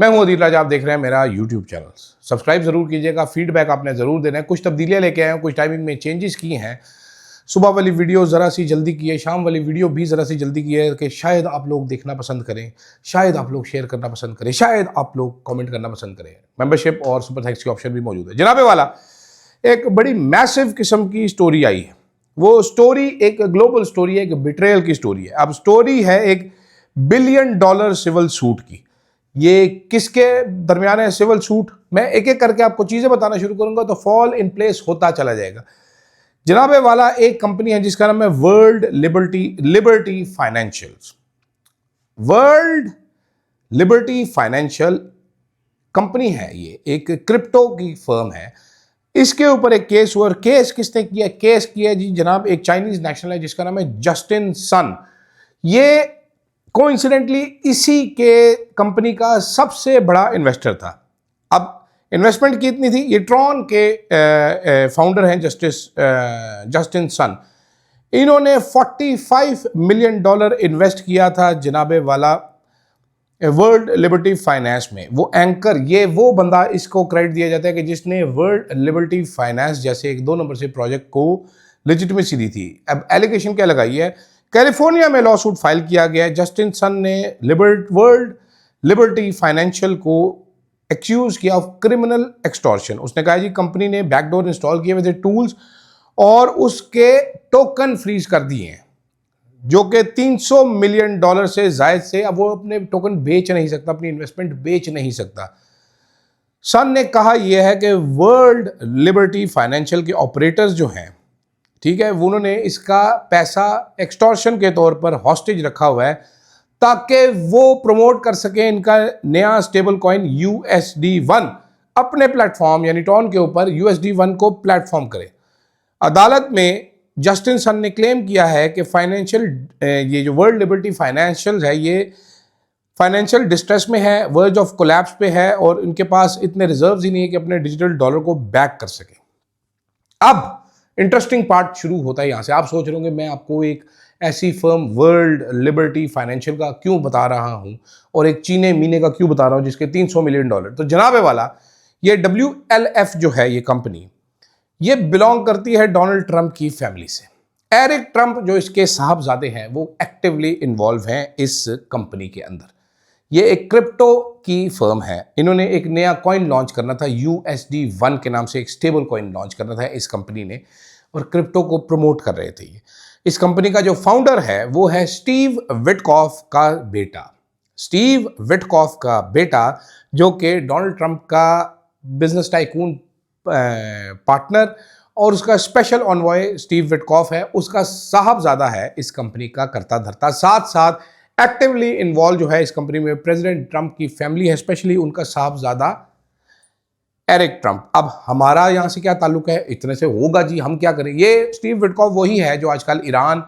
मैं हूं अदील राज, आप देख रहे हैं मेरा यूट्यूब चैनल। सब्सक्राइब जरूर कीजिएगा, फीडबैक आपने ज़रूर देना है। कुछ तब्दीलियां लेके आए हैं, कुछ टाइमिंग में चेंजेस की हैं। सुबह वाली वीडियो ज़रा सी जल्दी की है, शाम वाली वीडियो भी ज़रा सी जल्दी की है कि शायद आप लोग देखना पसंद करें, शायद आप लोग शेयर करना पसंद करें, शायद आप लोग कमेंट करना पसंद करें। मेंबरशिप और सुपर थैंक्स की ऑप्शन भी मौजूद है। जनाबे वाला एक बड़ी मैसिव किस्म की स्टोरी आई है। वो स्टोरी एक ग्लोबल स्टोरी है, एक बिट्रेयल की स्टोरी है। अब स्टोरी है एक $1 बिलियन सिविल सूट की। ये किसके दरमियान है सिविल सूट? मैं एक एक करके आपको चीजें बताना शुरू करूंगा तो फॉल इन प्लेस होता चला जाएगा। जनाबे वाला एक कंपनी है जिसका नाम है world liberty financials. World liberty financial company है, ये एक क्रिप्टो की फर्म है। इसके ऊपर एक केस हुआ। केस किसने किया? केस किया जी जनाब एक चाइनीज नेशनल है जिसका नाम है जस्टिन सन। ये कोइंसिडेंटली इसी के कंपनी का सबसे बड़ा इन्वेस्टर था। अब इन्वेस्टमेंट कितनी थी? ये ट्रॉन के फाउंडर हैं जस्टिन सन। इन्होंने $45 मिलियन इन्वेस्ट किया था जनाबे वाला वर्ल्ड लिबर्टी फाइनेंस में। वो एंकर, ये वो बंदा, इसको क्रेडिट दिया जाता है कि जिसने वर्ल्ड लिबर्टी फाइनेंस जैसे एक 2 नंबर से प्रोजेक्ट को लेजिटिमेसी दी थी। अब एलिगेशन क्या लगाई है? कैलिफोर्निया में लॉ सूट फाइल किया गया है। जस्टिन सन ने वर्ल्ड लिबर्टी फाइनेंशियल को एक्यूज किया ऑफ क्रिमिनल एक्सटॉर्शन। उसने कहा जी कंपनी ने बैकडोर इंस्टॉल किए हुए थे टूल्स और उसके टोकन फ्रीज कर दिए हैं जो कि $300 मिलियन से जायद से। अब वो अपने टोकन बेच नहीं सकता, अपनी इन्वेस्टमेंट बेच नहीं सकता। सन ने कहा यह है कि वर्ल्ड लिबर्टी फाइनेंशियल के ऑपरेटर्स जो हैं, ठीक है, उन्होंने इसका पैसा एक्सटॉर्शन के तौर पर हॉस्टेज रखा हुआ है ताकि वो प्रमोट कर सकें इनका नया स्टेबल कॉइन USD1 अपने प्लेटफॉर्म यानी टॉन के ऊपर USD1 को प्लेटफॉर्म करे। अदालत में जस्टिन सन ने क्लेम किया है कि ये जो वर्ल्ड लिबर्टी फाइनेंशियल है ये फाइनेंशियल डिस्ट्रेस में है, वर्ज ऑफ कोलैप्स पे है और इनके पास इतने रिजर्व्स ही नहीं है कि अपने डिजिटल डॉलर को बैक कर सके। अब इंटरेस्टिंग पार्ट शुरू होता है यहां से। आप सोच रहे होंगे मैं आपको एक ऐसी फर्म वर्ल्ड लिबर्टी फाइनेंशियल का क्यों बता रहा हूं और एक चीने मीने का क्यों बता रहा हूं जिसके $300 मिलियन। तो जनाबे वाला ये WLF जो है ये कंपनी, ये बिलोंग करती है डोनाल्ड ट्रंप की फैमिली से। एरिक ट्रंप जो इसके साहबजादे हैं वो एक्टिवली इन्वॉल्व हैं इस कंपनी के अंदर। ये एक क्रिप्टो की फर्म है। इन्होंने एक नया कॉइन लॉन्च करना था, USD1 के नाम से एक स्टेबल कॉइन लॉन्च करना था इस कंपनी ने और क्रिप्टो को प्रमोट कर रहे थे ये। इस कंपनी का जो फाउंडर है वो है स्टीव विटकॉफ का बेटा। स्टीव विटकॉफ का बेटा जो कि डोनाल्ड ट्रंप का बिजनेस टाइकून पार्टनर और उसका स्पेशल ऑनवॉय स्टीव विटकॉफ है, उसका साहबजादा है इस कंपनी का करता धरता। साथ साथ एक्टिवली इन्वॉल्व जो है इस कंपनी में प्रेसिडेंट ट्रंप की फैमिली है, स्पेशली उनका साहबजादा एरिक ट्रंप। अब हमारा यहां से क्या ताल्लुक है? इतने से होगा जी, हम क्या करें? ये स्टीव विटकॉफ वही है जो आजकल ईरान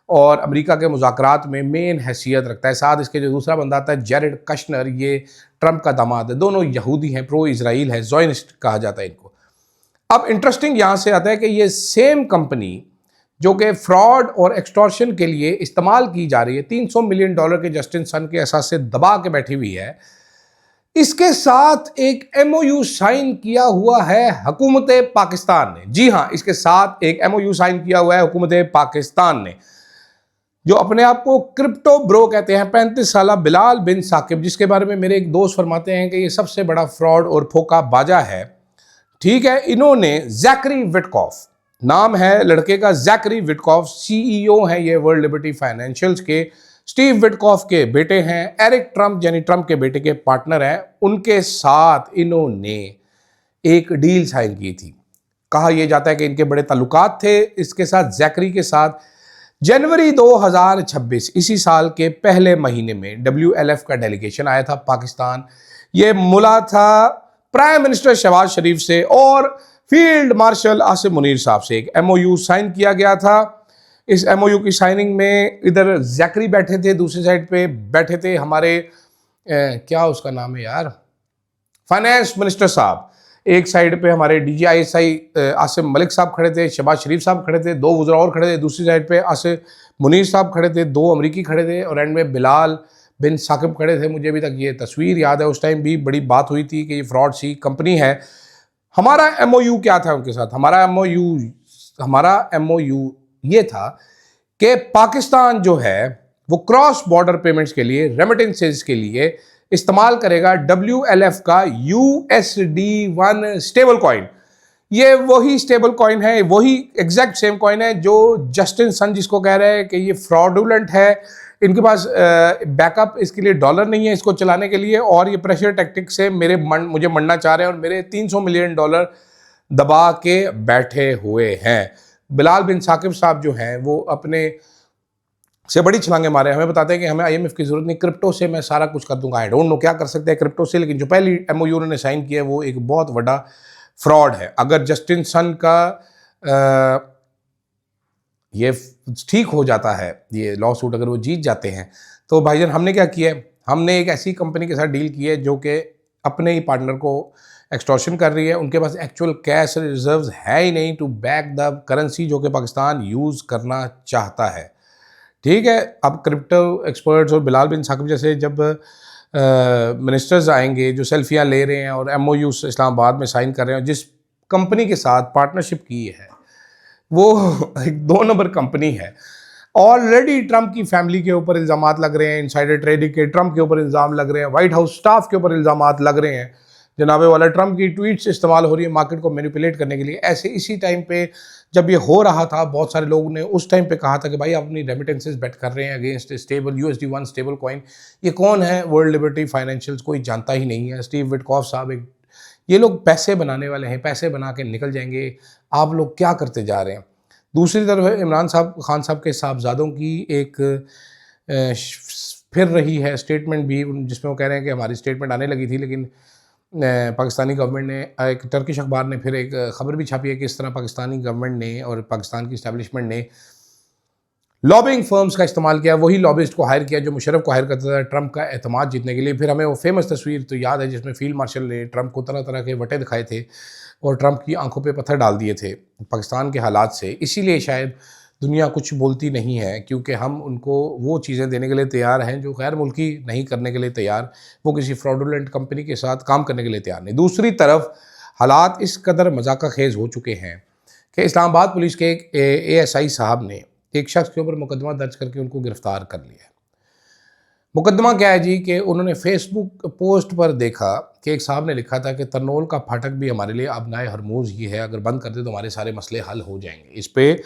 और अमेरिका के मुज़ाकरात में मेन हैसियत रखता है। साथ इसके जो दूसरा बंदा आता है जेरेड कश्नर, ये ट्रंप का दामाद है। दोनों यहूदी हैं, प्रो इजराइल है, ज़ोयनिस्ट कहा जाता है इनको। अब इंटरेस्टिंग यहां से आता है कि ये सेम कंपनी जो कि फ्रॉड और एक्सटॉर्शन के लिए इस्तेमाल की जा रही है, $300 मिलियन के जस्टिन सन के एहसास से दबा के बैठी हुई है, इसके साथ एक MOU साइन किया हुआ है हुकूमत पाकिस्तान ने। जी हां, इसके साथ एक MOU साइन किया हुआ है हुकूमत पाकिस्तान ने, जो अपने आप को क्रिप्टो ब्रो कहते हैं। 35 साल बिलाल बिन साकिब, जिसके बारे में मेरे एक दोस्त फरमाते हैं कि ये सबसे बड़ा फ्रॉड और फोका बाजा है, ठीक है। इन्होंने जैकरी विटकॉफ नाम है लड़के का, जैकरी विटकॉफ CEO हैं ये वर्ल्ड लिबर्टी फाइनेंशियल्स के। स्टीव विटकॉफ के बेटे हैं, एरिक ट्रंप यानी ट्रंप के बेटे के पार्टनर हैं। उनके साथ इन्होंने एक डील साइन की थी। कहा यह जाता है कि इनके बड़े ताल्लुकात थे इसके साथ, जैकरी के साथ। जनवरी 2026 इसी साल के पहले महीने में WLF का डेलीगेशन आया था पाकिस्तान। ये मुला था प्राइम मिनिस्टर शहबाज शरीफ से और फील्ड मार्शल आसिम मुनीर साहब से। एक MOU साइन किया गया था। इस MOU की साइनिंग में इधर जैकरी बैठे थे, दूसरी साइड पे बैठे थे हमारे क्या उसका नाम है यार, फाइनेंस मिनिस्टर साहब। एक साइड पे हमारे DGISI आसिम मलिक साहब खड़े थे, शहबाज शरीफ साहब खड़े थे, 2 वज़रा और खड़े थे। दूसरी साइड पे आसिम मुनीर साहब खड़े थे, 2 अमरीकी खड़े थे और एंड में बिलाल बिन साकिब खड़े थे। मुझे अभी तक ये तस्वीर याद है, उस टाइम भी बड़ी बात हुई थी कि ये फ्रॉड सी कंपनी है। हमारा MOU क्या था उनके साथ? हमारा MOU ये था कि पाकिस्तान जो है वो क्रॉस बॉर्डर पेमेंट्स के लिए, रेमिटेंसेज के लिए इस्तेमाल करेगा WLF का USD1 स्टेबल कॉइन। ये वही स्टेबल कॉइन है, वही एग्जैक्ट सेम कॉइन है जो जस्टिन सन जिसको कह रहे हैं कि ये फ्रॉडुलेंट है, इनके पास बैकअप इसके लिए डॉलर नहीं है इसको चलाने के लिए, और ये प्रेशर टैक्टिक से मुझे मरना चाह रहे हैं और मेरे $300 मिलियन दबा के बैठे हुए हैं। बिलाल बिन साकिब साहब जो हैं वो अपने से बड़ी छलांगे मारे, हमें बताते हैं कि हमें IMF की जरूरत नहीं, क्रिप्टो से मैं सारा कुछ कर दूंगा। आई डोंट नो क्या कर सकते हैं क्रिप्टो से, लेकिन जो पहली MOU उन्होंने साइन किया है वो एक बहुत बड़ा फ्रॉड है। अगर जस्टिन सन का ये ठीक हो जाता है, ये लॉ सूट अगर वो जीत जाते हैं, तो भाईजान हमने क्या किया है, हमने एक ऐसी कंपनी के साथ डील की है जो कि अपने ही पार्टनर को एक्सटॉर्शन कर रही है। उनके पास एक्चुअल कैश रिजर्व्स है ही नहीं टू बैक द करेंसी जो कि पाकिस्तान यूज़ करना चाहता है। ठीक है, अब क्रिप्टो एक्सपर्ट्स और बिलाल बिन साकिब जैसे जब मिनिस्टर्स आएंगे जो सेल्फियाँ ले रहे हैं और MOU इस्लामाबाद में साइन कर रहे हैं, जिस कंपनी के साथ पार्टनरशिप की है वो एक 2 नंबर कंपनी है। ऑलरेडी ट्रंप की फैमिली के ऊपर इल्ज़ाम लग रहे हैं, इनसाइडर ट्रेडिंग के ट्रंप के ऊपर इल्ज़ाम लग रहे हैं, व्हाइट हाउस स्टाफ के ऊपर इल्ज़ाम लग रहे हैं, जनाबे वाला ट्रंप की ट्वीट्स इस्तेमाल हो रही है मार्केट को मैनिपुलेट करने के लिए। ऐसे इसी टाइम पे जब ये हो रहा था, बहुत सारे लोगों ने उस टाइम पे कहा था कि भाई आप अपनी रेमिटेंसेज बेट कर रहे हैं against stable USD1 stable coin. ये कौन है? वर्ल्ड लिबर्टी फाइनेंशियल्स, कोई जानता ही नहीं है। स्टीव विटकॉफ साहब, ये लोग पैसे बनाने वाले हैं, पैसे बना के निकल जाएंगे। आप लोग क्या करते जा रहे हैं? दूसरी तरफ इमरान खान साहब के साहबजादों की एक फिर रही है स्टेटमेंट भी, जिसमें वो कह रहे हैं कि हमारी स्टेटमेंट आने लगी थी, लेकिन पाकिस्तानी गवर्नमेंट ने, एक टर्किश अखबार ने फिर एक खबर भी छापी है कि इस तरह पाकिस्तानी गवर्नमेंट ने और पाकिस्तान की इस्टेब्लिशमेंट ने लॉबिंग फर्म्स का इस्तेमाल किया, वही लॉबिस्ट को हायर किया जो मुशर्रफ को हायर करता था ट्रंप का एतमाद जीतने के लिए। फिर हमें वो फेमस तस्वीर तो याद है जिसमें फील्ड मार्शल ने ट्रंप को तरह तरह के वटे दिखाए थे और ट्रंप की आंखों पे पत्थर डाल दिए थे पाकिस्तान के हालात से। इसीलिए शायद दुनिया कुछ बोलती नहीं है, क्योंकि हम उनको वो चीज़ें देने के लिए तैयार हैं जो गैर मुल्की नहीं करने के लिए तैयार, वो किसी फ्रॉडुलेंट कंपनी के साथ काम करने के लिए तैयार नहीं। दूसरी तरफ हालात इस कदर मजाका खेज़ हो चुके हैं कि इस्लामाबाद पुलिस के एक ASI साहब ने एक शख्स के ऊपर मुकदमा दर्ज करके उनको गिरफ्तार कर लिया। मुकदमा क्या है जी कि उन्होंने फेसबुक पोस्ट पर देखा कि एक साहब ने लिखा था कि तरनोल का फाटक भी हमारे लिए अबनाए हरमूज ही है, अगर बंद कर दे तो हमारे सारे मसले हल हो जाएंगे। इस पे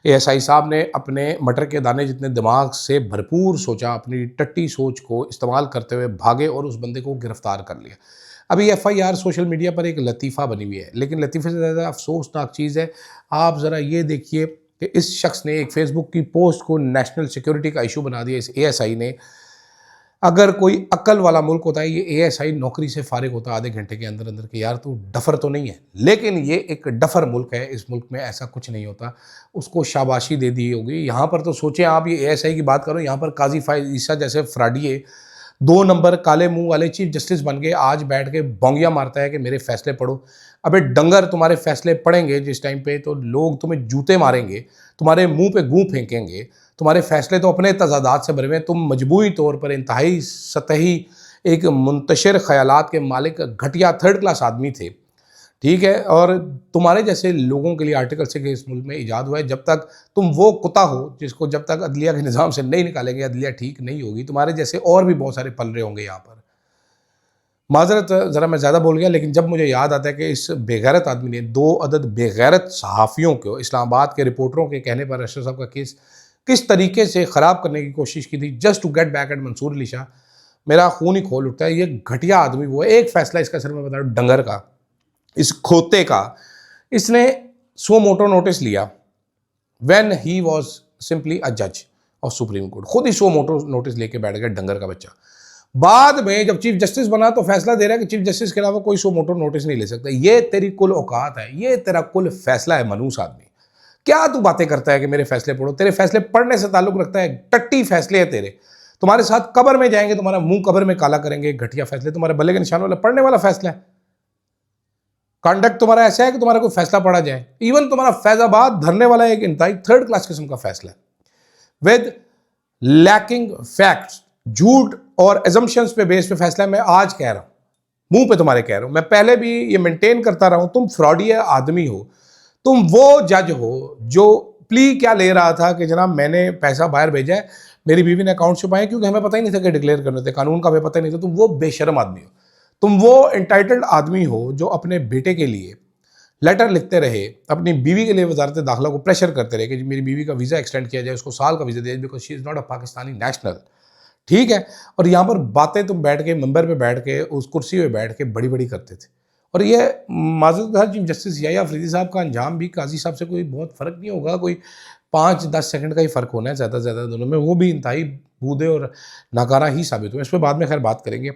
ASI साहब ने अपने मटर के दाने जितने दिमाग से भरपूर सोचा, अपनी टट्टी सोच को इस्तेमाल करते हुए भागे और उस बंदे को गिरफ्तार कर लिया। अभी FIR सोशल मीडिया पर एक लतीफ़ा बनी हुई है, लेकिन लतीफ़े से ज़्यादा अफसोसनाक चीज़ है। आप ज़रा ये देखिए कि इस शख्स ने एक फेसबुक की पोस्ट को नेशनल सिक्योरिटी का इशू बना दिया, इस ASI ने। अगर कोई अक्ल वाला मुल्क होता है, ये ASI नौकरी से फारिग होता आधे घंटे के अंदर अंदर कि यार तू डफर तो नहीं है, लेकिन ये एक डफर मुल्क है। इस मुल्क में ऐसा कुछ नहीं होता, उसको शाबाशी दे दी होगी। यहाँ पर तो सोचें आप, ये ASI की बात करो, यहाँ पर काजी फायज ईसा जैसे फ्राडिये 2 नंबर काले मुंह वाले चीफ जस्टिस बन गए, आज बैठ के बोंगियाँ मारता है कि मेरे फैसले पढ़ो। अबे डंगर, तुम्हारे फैसले पढ़ेंगे जिस टाइम पे तो लोग तुम्हें जूते मारेंगे, तुम्हारे मुंह पे गूं फेंकेंगे। तुम्हारे फैसले तो अपने तजादात से भरे हुए हैं। तुम मजबूरी तौर पर इंतहाई सतही एक मुंतशिर ख्यालात के मालिक घटिया 3rd क्लास आदमी थे, ठीक है। और तुम्हारे जैसे लोगों के लिए आर्टिकल 6 इस मुल्क में ईजाद हुआ है। जब तक तुम वो कुत्ता हो जिसको जब तक अदलिया के निज़ाम से नहीं निकालेंगे, अदलिया ठीक नहीं होगी। तुम्हारे जैसे और भी बहुत सारे पल रहे होंगे यहाँ पर। माजरत, ज़रा मैं ज़्यादा बोल गया, लेकिन जब मुझे याद आता है कि इस बेगैरत आदमी ने 2 अदद बेगैरत सहाफ़ियों को, इस्लामाबाद के रिपोर्टरों के कहने पर अशरफ साहब का केस किस तरीके से ख़राब करने की कोशिश की थी just to get back at Mansoor Ali Shah, मेरा खून ही खोल उठता है। ये घटिया आदमी वो है। एक फ़ैसला इसका सिर में बता रहा हूँ, डंगर का, इस खोते का, इसने सो मोटो नोटिस लिया व्हेन ही वाज सिंपली अ जज ऑफ सुप्रीम कोर्ट। खुद ही सो मोटो नोटिस लेके बैठ गया डंगर का बच्चा। बाद में जब चीफ जस्टिस बना तो फैसला दे रहा है कि चीफ जस्टिस के अलावा कोई सो मोटो नोटिस नहीं ले सकता। ये तेरी कुल औकात है, ये तेरा कुल फैसला है मनूस आदमी। क्या तू बातें करता है कि मेरे फैसले पढ़ो? तेरे फैसले पढ़ने से ताल्लुक रखता है, टट्टी फैसले है तेरे। तुम्हारे साथ कब्र में जाएंगे, तुम्हारा मुंह कब्र में काला करेंगे। घटिया फैसले, तुम्हारे बल्ले के निशान वाला पढ़ने वाला फैसला है। कंडक्ट तुम्हारा ऐसा है कि तुम्हारा कोई फैसला पढ़ा जाए। इवन तुम्हारा फैजाबाद धरने वाला एक इंतहाई 3rd क्लास किस्म का फैसला है विद लैकिंग फैक्ट्स, झूठ और एजम्पशंस पे बेस पे फैसला मैं आज कह रहा हूँ, मुंह पे तुम्हारे कह रहा हूँ, मैं पहले भी ये मेंटेन करता रहा हूँ, तुम फ्रॉडी आदमी हो। तुम वो जज हो जो प्ली क्या ले रहा था कि जनाब मैंने पैसा बाहर भेजा है, मेरी बीवी ने अकाउंट छुपाए, क्योंकि हमें पता ही नहीं था कि डिक्लेयर करने थे, कानून का हमें पता ही नहीं था। तुम वो बेशर्म आदमी हो, तुम वो एंटाइटल्ड आदमी हो जो अपने बेटे के लिए लेटर लिखते रहे, अपनी बीवी के लिए वजारत दाखिला को प्रेशर करते रहे कि मेरी बीवी का वीज़ा एक्सटेंड किया जाए, उसको साल का वीज़ा दिया जाए, because she is not a Pakistani national. ठीक है। और यहाँ पर बातें तुम बैठ के मंबर पे बैठ के उस कुर्सी पे बैठ के बड़ी बड़ी करते थे। और ये माज़रत चीफ जस्टिस याहिया अफरीदी साहब का अंजाम भी काजी साहब से कोई बहुत फ़र्क नहीं होगा, कोई 5-10 सेकंड का ही फ़र्क होना है ज़्यादा से ज़्यादा दोनों में, वो भी इंतहाई बूदे और नाकारा ही साबित हुए। इस पर बाद में खैर बात करेंगे।